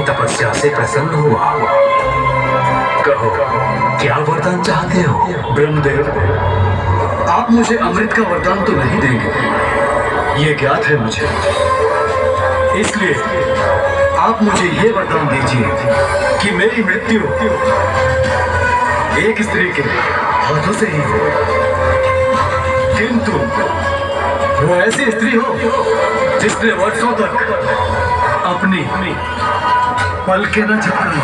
तपस्या से प्रसन्न हुआ। कहो क्या वरदान चाहते हो? ब्रह्मदेव, आप मुझे अमृत का वरदान तो नहीं देंगे, ये ज्ञात है मुझे। इसलिए आप मुझे ये वरदान दीजिए कि मेरी मृत्यु एक स्त्री के हाथों से ही हो, किंतु वो ऐसी स्त्री हो जिसने वर्षों तक अपनी पलके न झपकाई।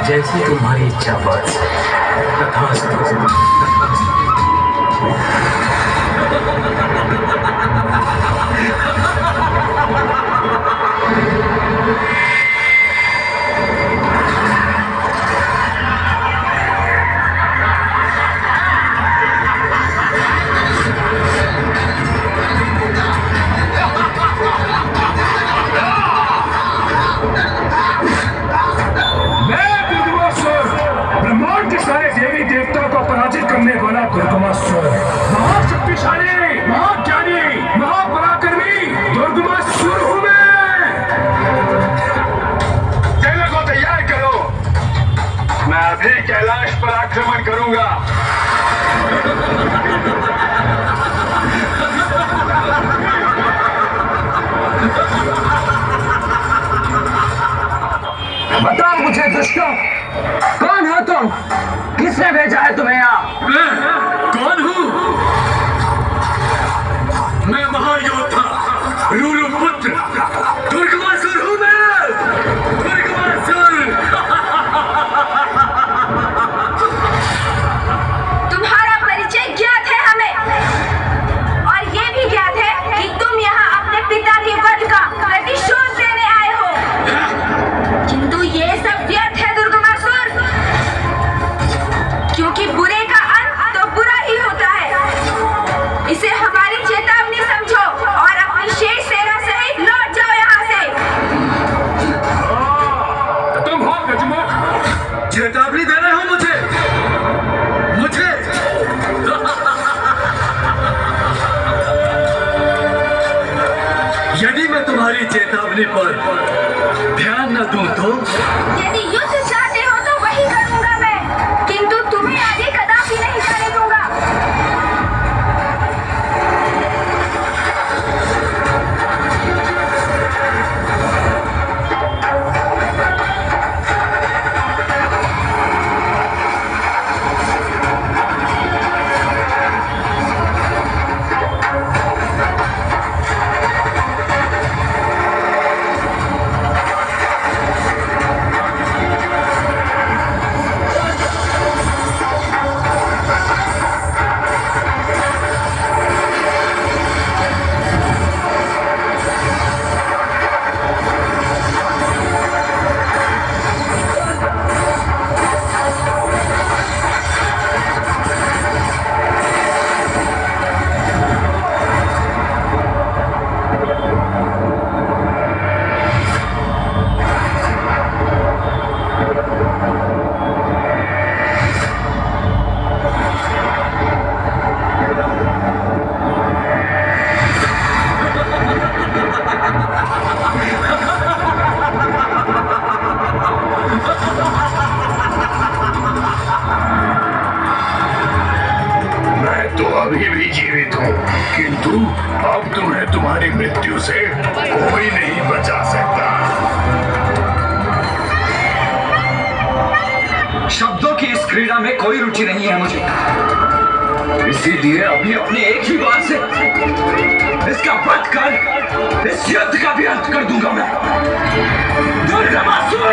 जैसी तुम्हारी इच्छा बस। तथास्तु। दुर्गमासुर, महाशक्तिशाली, महाज्ञानी, महापराक्रमी दुर्गमासुर हूं मैं। सेना को तैयार करो, मैं अभी कैलाश पर आक्रमण करूंगा। बताओ मुझे दुष्टों, कौन हो तुम? किसने भेजा है तुम्हें यहाँ? कौन हूँ? मैं महायोद्धा रुरु पुत्र दुर्गमासुर हूँ मैं। दुर्गमासुर। तुम्हारा परिचय ज्ञात है हमें, और ये भी ज्ञात है कि तुम यहाँ अपने पिता के वध का प्रतिशोध देने आए हो। किंतु ये सब व्यर्थ है दुर्गमासुर, क्योंकि बुरे का अंत तो बुरा ही होता है। इसे हमारी चेतावनी समझो और अपनी शेष सेना सहित लौट जाओ यहाँ से। तुम हो गजमुख, चेतावनी दे रहे हो मुझे? यदि मैं तुम्हारी चेतावनी पर ध्यान न दूं तो? यदि युद्ध चाहते हो तो वही करूंगा मैं, किंतु तुम्हें आगे कदापि नहीं जाने दूंगा। अभी भी जीवित हूँ, किंतु अब तुम्हें तुम्हारी मृत्यु से कोई नहीं बचा सकता। क्रीड़ा में कोई रुचि नहीं है मुझे, इसीलिए अभी अपनी एक ही बात से इसका वध कर इस युद्ध का भी अंत कर दूंगा मैं। दुर्गमासुर!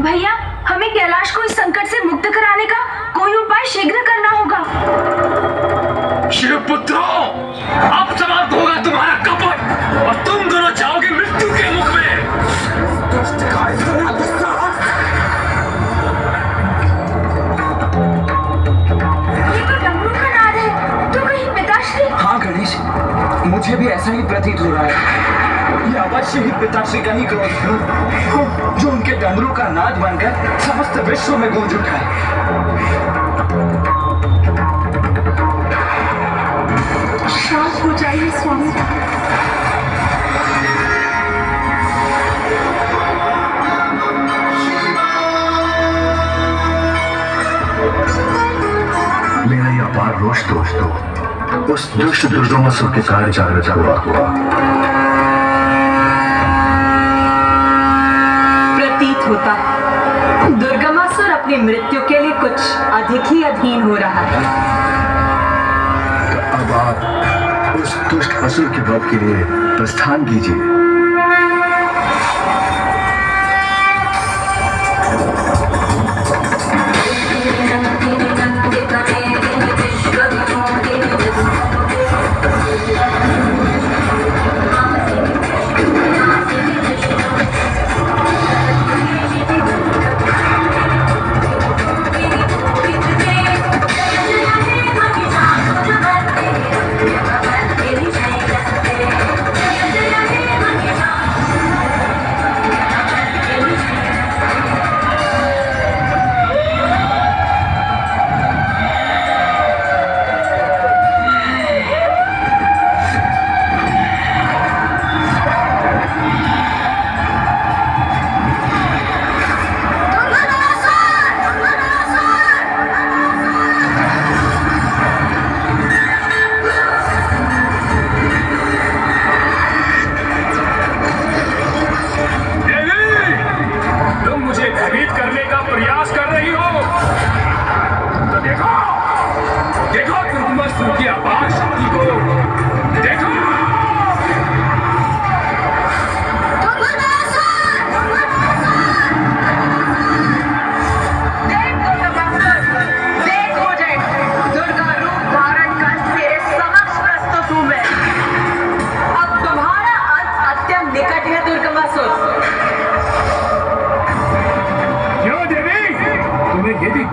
भैया, हमें कैलाश को इस संकट से मुक्त कराने का कोई उपाय शीघ्र करना होगा। शिवपुत्रो, अब समाप्त होगा तुम्हारा कपट और तुम दोनों जाओगे मृत्यु के मुख में। ये तो डमरू का नाद है, तो कहीं पिताश्री? हाँ गणेश, मुझे भी ऐसा ही प्रतीत हो रहा है। ये अवश्य ही पिताश्री का ही क्रोध है, जो उनके डमरू का नाद बनकर समस्त विश्व में गूंज उठा है। शांत हो जाइए स्वामी। मेरा ये अपार रोष दोस्तों उस दुष्ट दुर्गमासुर के कार्य जागृत हुआ। प्रतीत होता है दुर्गमासुर अपनी मृत्यु के लिए कुछ अधिक ही अधीन हो रहा है। अब आप उस दुष्ट असुर के वध के लिए प्रस्थान कीजिए।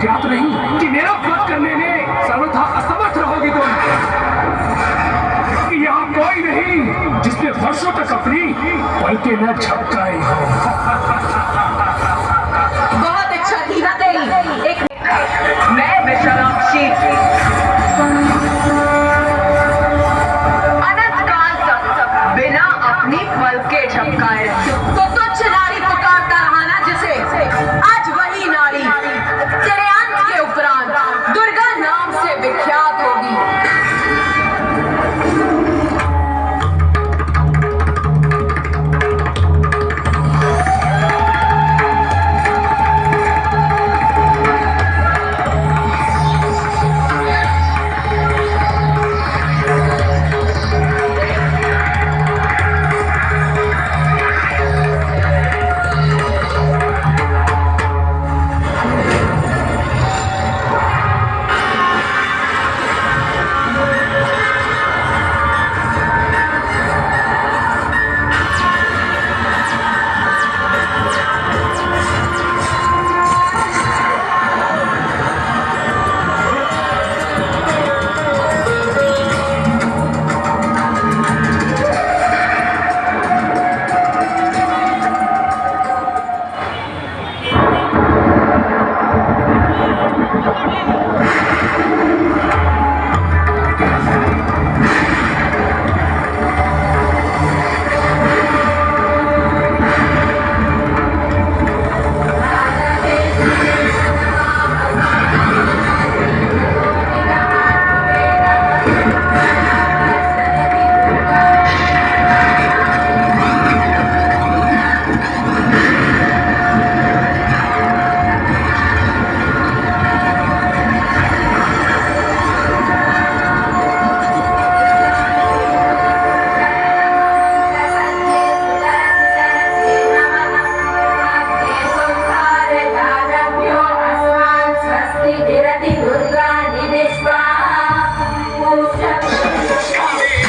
ज्ञात नहीं कि मेरा वध करने में सर्वथा असमर्थ रहोगी तुम। यहाँ कोई नहीं जिसने वर्षों तक अपनी पलके न झपकाई हो। बहुत अच्छा थी ना तेरी एक मैं विशालाक्षी अनंत काल तक बिना अपनी पलके झपकाए तो तुच्छ नारी पुकारता रहा ना जिसे, आज वही नारी तेरे अंत के उपरांत दुर्गा नाम से विख्यात होगी।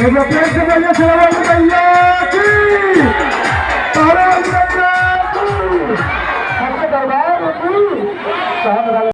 एक बार प्रेस से बोलिए सलाम अलैकुम।